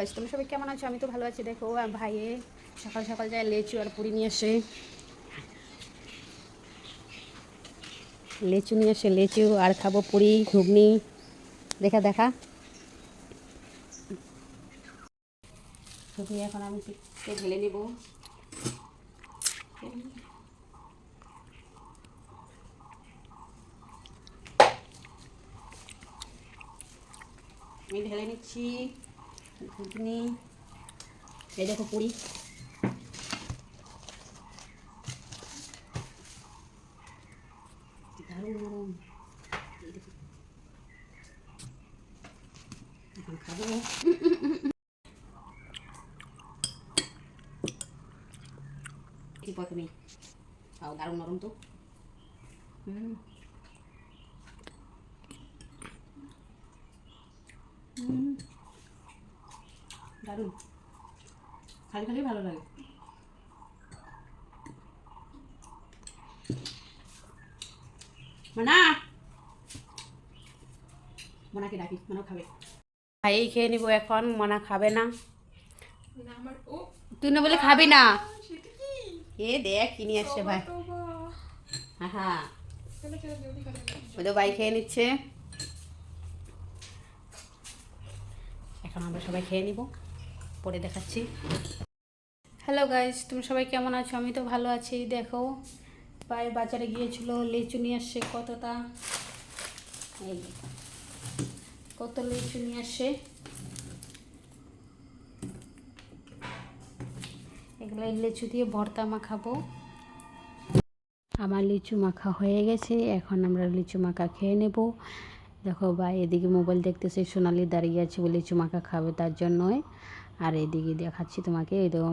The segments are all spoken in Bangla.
গাইস, তোমরা সবাই কেমন আছো? আমি তো ভালো আছি। দেখো ভাইয়ে সকাল সকাল যায় লেচু আর পুরি নিয়ে আসে। লেচু আর খাবো পুরি ঘুগনি। দেখা দেখা ঘুগনি এখন আমি ঢেলে নেব। আমি ঢেলে নিচ্ছি ঘুগনি। এই দেখো পুরি। দারুণ নরম। এখন খাবো। কি প্রথমে খাও, দারুণ নরম তো। দারুণ, খালি খালি ভালো লাগে। মানা, মনাকে ডাকি, মনা খাবে। ভাই খেয়ে নিবো এখন, মনা খাবে না। তুই না বলে খাবি না। এ দেখ কি নিয়ে আসছে ভাই। হ্যাঁ, ওদের ভাই খেয়ে নিচ্ছে। এখন আমরা সবাই খেয়ে নিব, পরে দেখাচ্ছি। হ্যালো গাইস, তুমি সবাই কেমন আছো? আমি তো ভালো আছি। দেখো ভাই বাজারে গিয়েছিল, লিচু নিয়ে আসছে কতটা। এই কত লিচু নিয়ে আসছে। এগুলো লিচু দিয়ে ভর্তা মাখাবো। আমার লিচু মাখা হয়ে গেছে, এখন আমরা লিচু মাখা খেয়ে নেব। দেখো ভাই এদিকে মোবাইল দেখতেছে, সোনালি দাঁড়িয়ে আছে বলে লিচু মাখা খাবে তার জন্যই। আর এদিকে দেখাচ্ছি তোমাকে, এই দেখো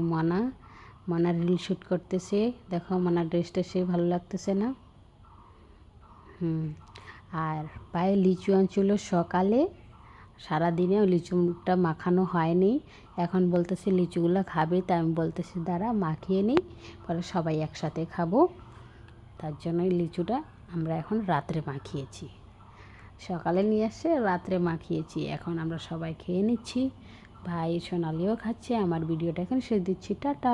মানা রিল শ্যুট করতেছে। দেখো মানার ড্রেসটা সে ভালো লাগতেছে না। আর পায়ে লিচু আনছিল সকালে, সারাদিনে লিচুটা মাখানো হয়নি। এখন বলতেছে লিচুগুলো খাবে, তাই আমি বলতেছি দাঁড়া মাখিয়ে নিই, পরে সবাই একসাথে খাবো। তার জন্যই লিচুটা আমরা এখন রাত্রে মাখিয়েছি। সকালে নিয়ে আসছে, রাত্রে মাখিয়েছি। এখন আমরা সবাই খেয়ে নিচ্ছি। ভাই সোনালিও খাচ্ছে। আমার ভিডিওটা এখন শেষ দিচ্ছি, টাটা।